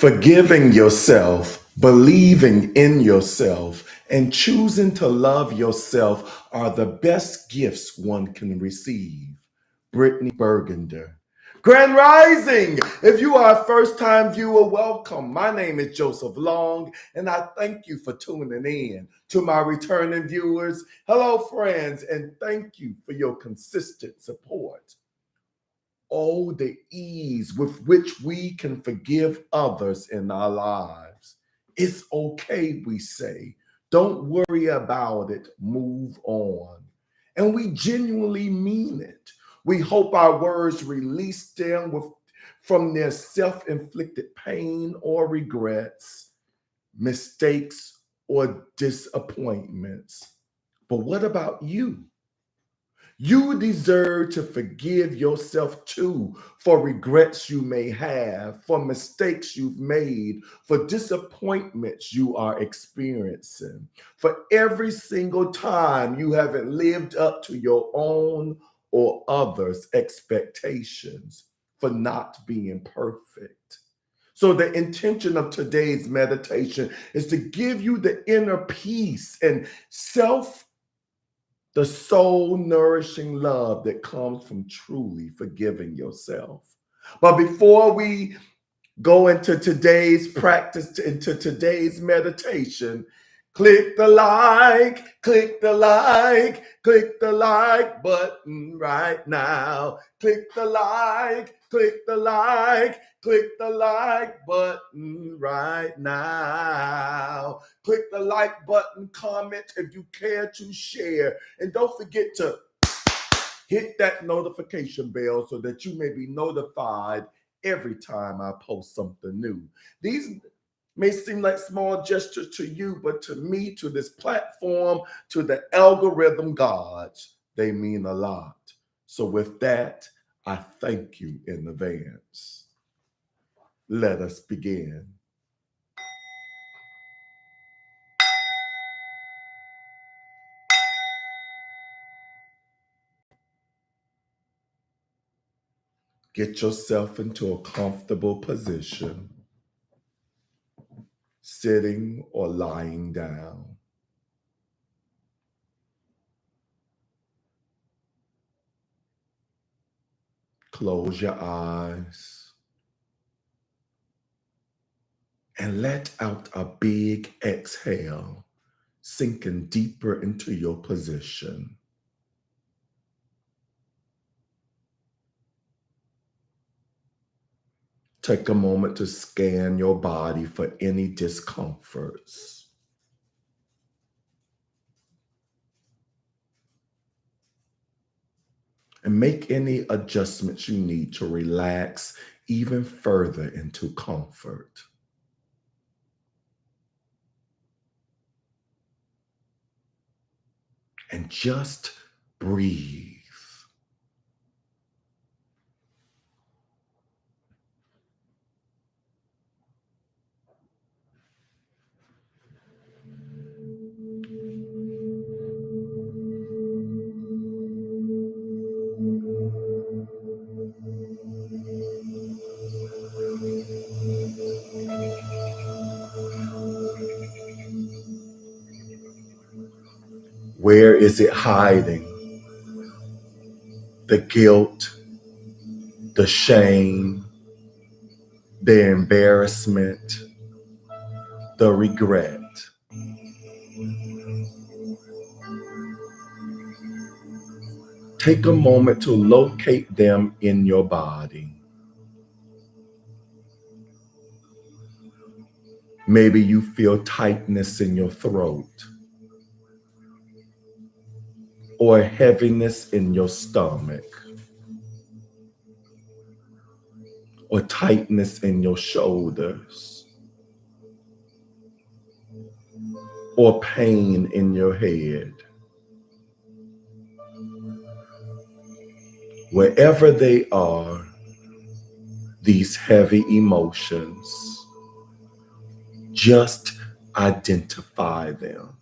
Forgiving yourself, believing in yourself, and choosing to love yourself are the best gifts one can receive. Brittany Burgunder. Grand Rising! If you are a first time viewer, welcome. My name is Joseph Long, and I thank you for tuning in. To my returning viewers, hello, friends, and thank you for your consistent support. Oh, the ease with which we can forgive others in our lives. It's okay, we say. Don't worry about it. Move on. And we genuinely mean it. We hope our words release them from their self-inflicted pain or regrets, mistakes or disappointments. But what about you? You deserve to forgive yourself too for regrets you may have, for mistakes you've made, for disappointments you are experiencing, for every single time you haven't lived up to your own or others' expectations, for not being perfect. So, the intention of today's meditation is to give you the inner peace and the soul nourishing love that comes from truly forgiving yourself. But before we go into today's practice, into today's meditation, click the like button right now. Click the like button right now. Click the like button, comment if you care to share. And don't forget to hit that notification bell so that you may be notified every time I post something new. These may seem like small gestures to you, but to me, to this platform, to the algorithm gods, they mean a lot. So with that, I thank you in advance. Let us begin. Get yourself into a comfortable position, sitting or lying down. Close your eyes and let out a big exhale, sinking deeper into your position. Take a moment to scan your body for any discomforts. And make any adjustments you need to relax even further into comfort. And just breathe. Where is it hiding? The guilt, the shame, the embarrassment, the regret. Take a moment to locate them in your body. Maybe you feel tightness in your throat or heaviness in your stomach or tightness in your shoulders or pain in your head. Wherever they are, these heavy emotions, just identify them.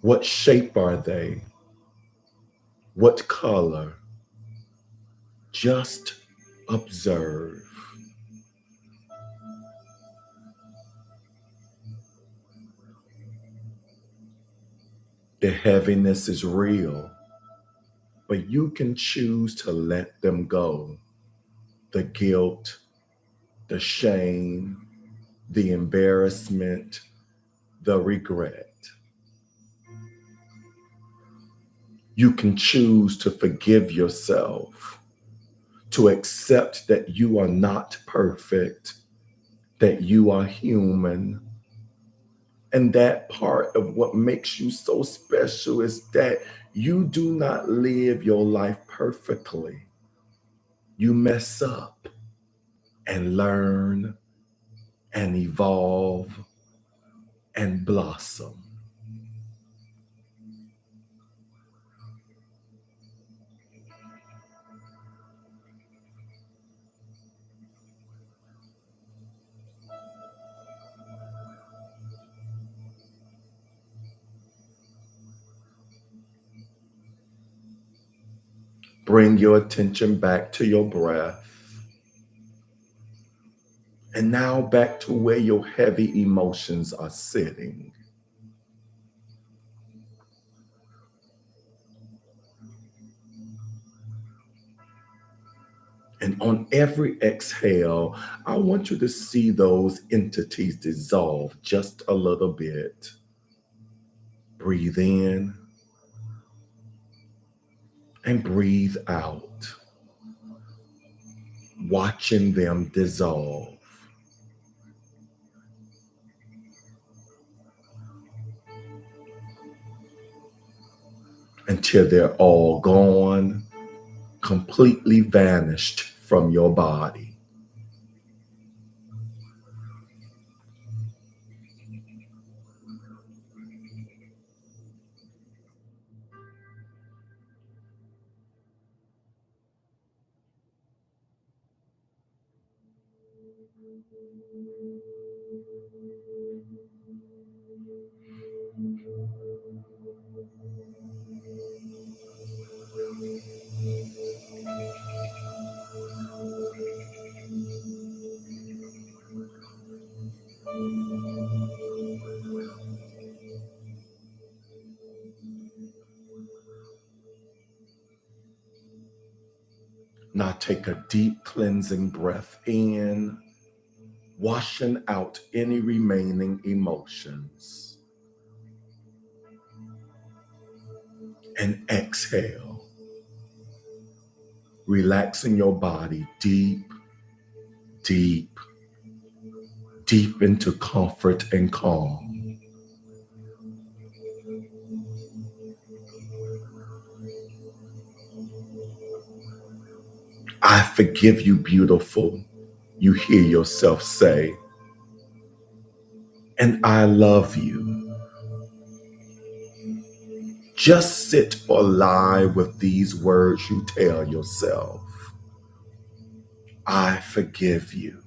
What shape are they? What color? Just observe. The heaviness is real, but you can choose to let them go. The guilt, the shame, the embarrassment, the regret. You can choose to forgive yourself, to accept that you are not perfect, that you are human. And that part of what makes you so special is that you do not live your life perfectly. You mess up and learn and evolve and blossom. Bring your attention back to your breath. And now back to where your heavy emotions are sitting. And on every exhale, I want you to see those entities dissolve just a little bit. Breathe in and breathe out, watching them dissolve until they're all gone, completely vanished from your body. Now take a deep cleansing breath in, washing out any remaining emotions. And exhale, relaxing your body deep, deep, deep into comfort and calm. I forgive you, beautiful, you hear yourself say. And I love you. Just sit or lie with these words you tell yourself. I forgive you.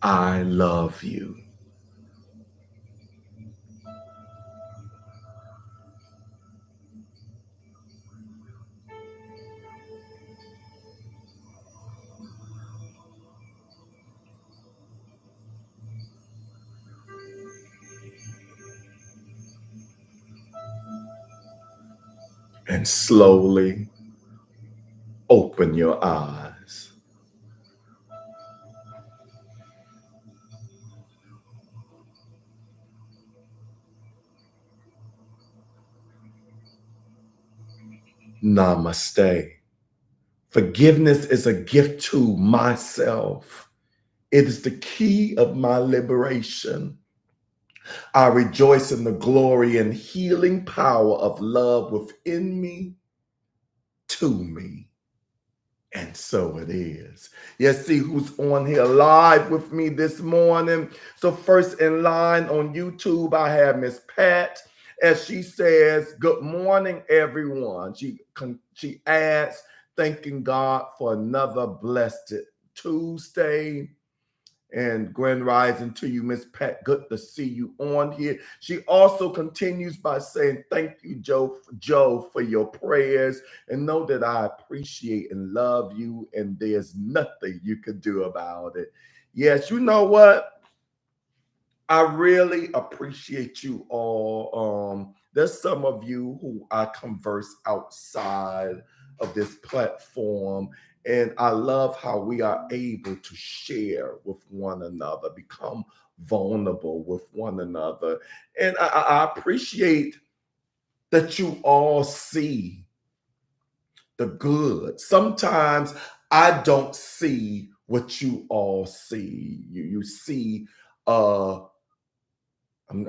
I love you. And slowly open your eyes. Namaste. Forgiveness is a gift to myself. It is the key of my liberation. I rejoice in the glory and healing power of love within me, to me. And so it is. Yes, see who's on here live with me this morning. So first in line on YouTube, I have Miss Pat. As she says, good morning, everyone. She adds, thanking God for another blessed Tuesday. And Grand Rising to you, Miss Pat. Good to see you on here. She also continues by saying, thank you, Joe, for your prayers. And know that I appreciate and love you, and there's nothing you can do about it. Yes, you know what? I really appreciate you all. There's some of you who I converse outside of this platform, and I love how we are able to share with one another, become vulnerable with one another. And I appreciate that you all see the good. Sometimes I don't see what you all see. You see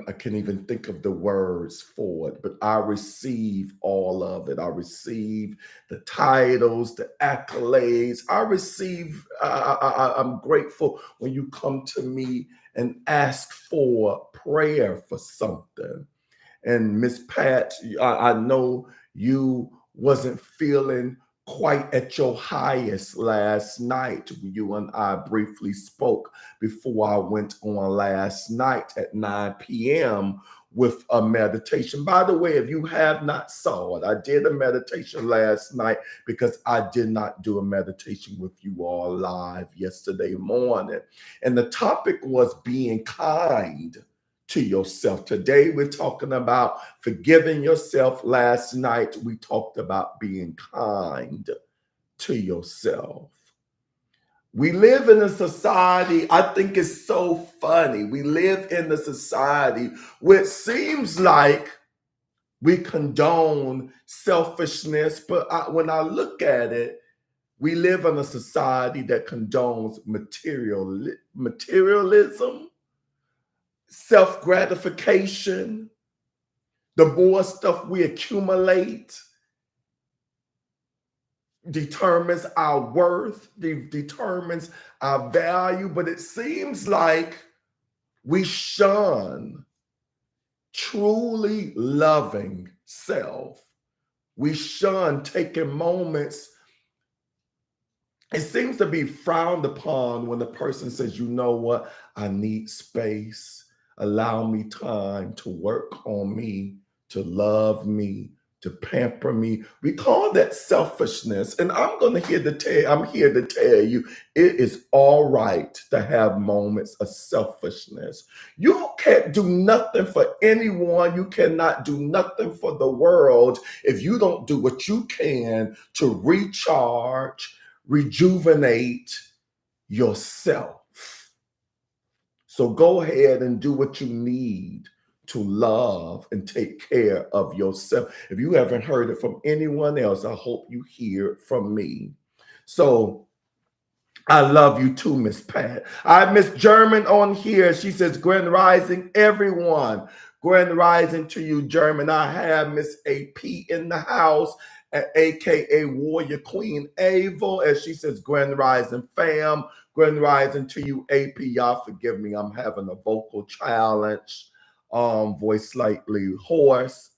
I can't even think of the words for it, but I receive all of it. I receive the titles, the accolades. I receive, I'm grateful when you come to me and ask for prayer for something. And Miss Pat, I know you wasn't feeling quite at your highest last night. You and I briefly spoke before I went on last night at 9 p.m. with a meditation. By the way, if you have not saw it, I did a meditation last night because I did not do a meditation with you all live yesterday morning. And the topic was being kind to yourself. Today, we're talking about forgiving yourself. Last night, we talked about being kind to yourself. We live in a society, I think it's so funny. We live in a society where it seems like we condone selfishness, but when I look at it, we live in a society that condones materialism, self-gratification. The more stuff we accumulate determines our worth, determines our value, but it seems like we shun truly loving self. We shun taking moments. It seems to be frowned upon when the person says, you know what, I need space. Allow me time to work on me, to love me, to pamper me. We call that selfishness. And I'm here to tell you, it is all right to have moments of selfishness. You can't do nothing for anyone. You cannot do nothing for the world if you don't do what you can to recharge, rejuvenate yourself. So go ahead and do what you need to love and take care of yourself. If you haven't heard it from anyone else, I hope you hear it from me. So I love you too, Miss Pat. I have Miss German on here. She says, Grand Rising, everyone. Grand Rising to you, German. I have Miss AP in the house, aka Warrior Queen Ava, as she says, Grand Rising fam. Grand Rising to you, AP. Y'all forgive me. I'm having a vocal challenge. Voice slightly hoarse.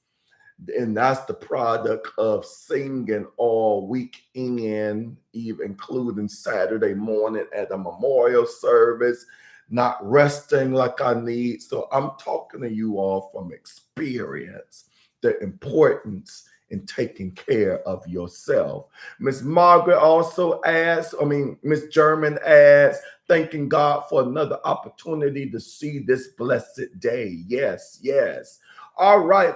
And that's the product of singing all weekend, even including Saturday morning at a memorial service, not resting like I need. So I'm talking to you all from experience, the importance in taking care of yourself. Miss Margaret also adds, Miss German adds, thanking God for another opportunity to see this blessed day. Yes, yes. All right.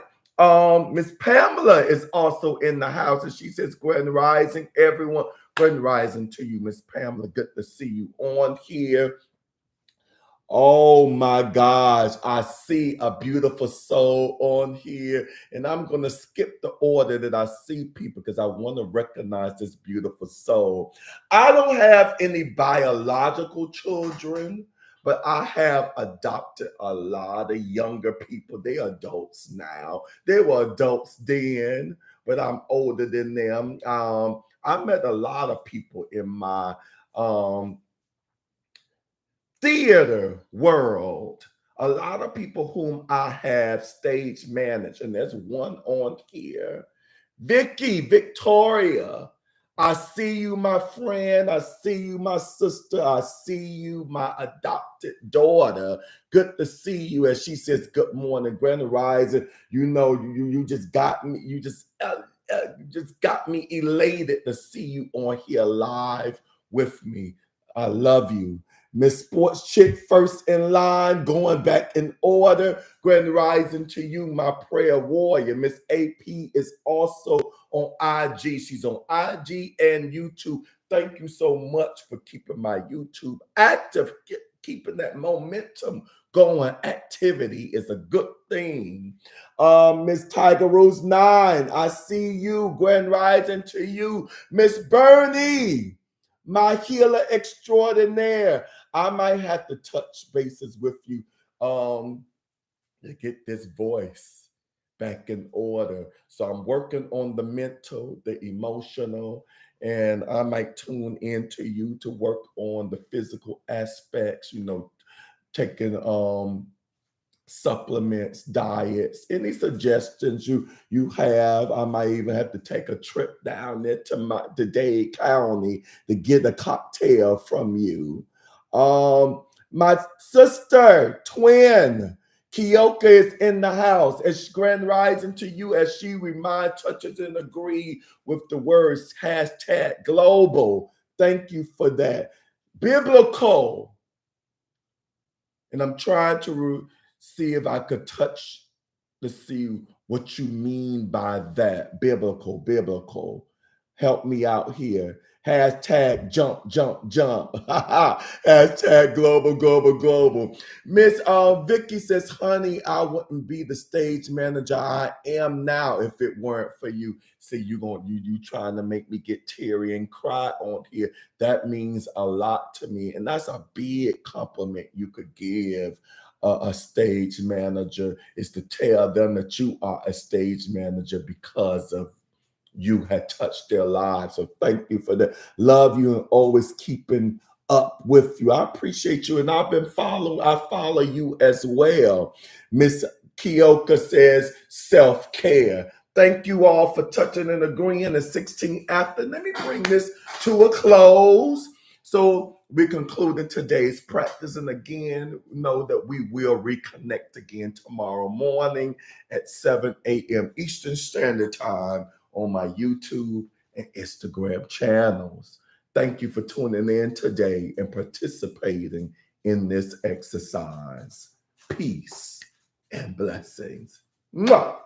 Miss Pamela is also in the house, and she says, Grand Rising, everyone. Grand Rising to you, Miss Pamela. Good to see you on here. Oh my gosh, I see a beautiful soul on here, and I'm going to skip the order that I see people because I want to recognize this beautiful soul. I don't have any biological children, but I have adopted a lot of younger people. They're adults now. They were adults then, but I'm older than them. I met a lot of people in my theater world, a lot of people whom I have stage managed, and there's one on here, Victoria. I see you, my friend. I see you, my sister. I see you, my adopted daughter. Good to see you. As she says, good morning, Grand Rising. You know, you just got me. You just got me elated to see you on here live with me. I love you. Miss Sports Chick, first in line, going back in order. Grand Rising to you, my prayer warrior. Miss AP is also on IG. She's on IG and YouTube. Thank you so much for keeping my YouTube active, keeping that momentum going. Activity is a good thing. Miss Tiger Rose 9, I see you. Grand Rising to you. Miss Bernie, my healer extraordinaire. I might have to touch bases with you to get this voice back in order. So I'm working on the mental, the emotional, and I might tune into you to work on the physical aspects, taking supplements, diets, any suggestions you have. I might even have to take a trip down there to Dade County to get a cocktail from you. My sister, twin, Kioka is in the house. As Grand Rising to you as she reminds, touches, and agree with the words hashtag global. Thank you for that. Biblical. And I'm trying to see if I could touch to see what you mean by that. Biblical. Help me out here. Hashtag jump, jump, jump. Hashtag global. Miss Vicky says, honey, I wouldn't be the stage manager I am now if it weren't for you. See, you trying to make me get teary and cry on here. That means a lot to me. And that's a big compliment you could give a stage manager, is to tell them that you are a stage manager because of you had touched their lives. So thank you for that. Love you and always keeping up with you. I appreciate you. And I follow you as well. Miss Kioka says self-care. Thank you all for touching and agreeing at 16 after. Let me bring this to a close. So we concluded today's practice. And again, know that we will reconnect again tomorrow morning at 7 a.m. Eastern Standard Time on my YouTube and Instagram channels. Thank you for tuning in today and participating in this exercise. Peace and blessings. Mwah!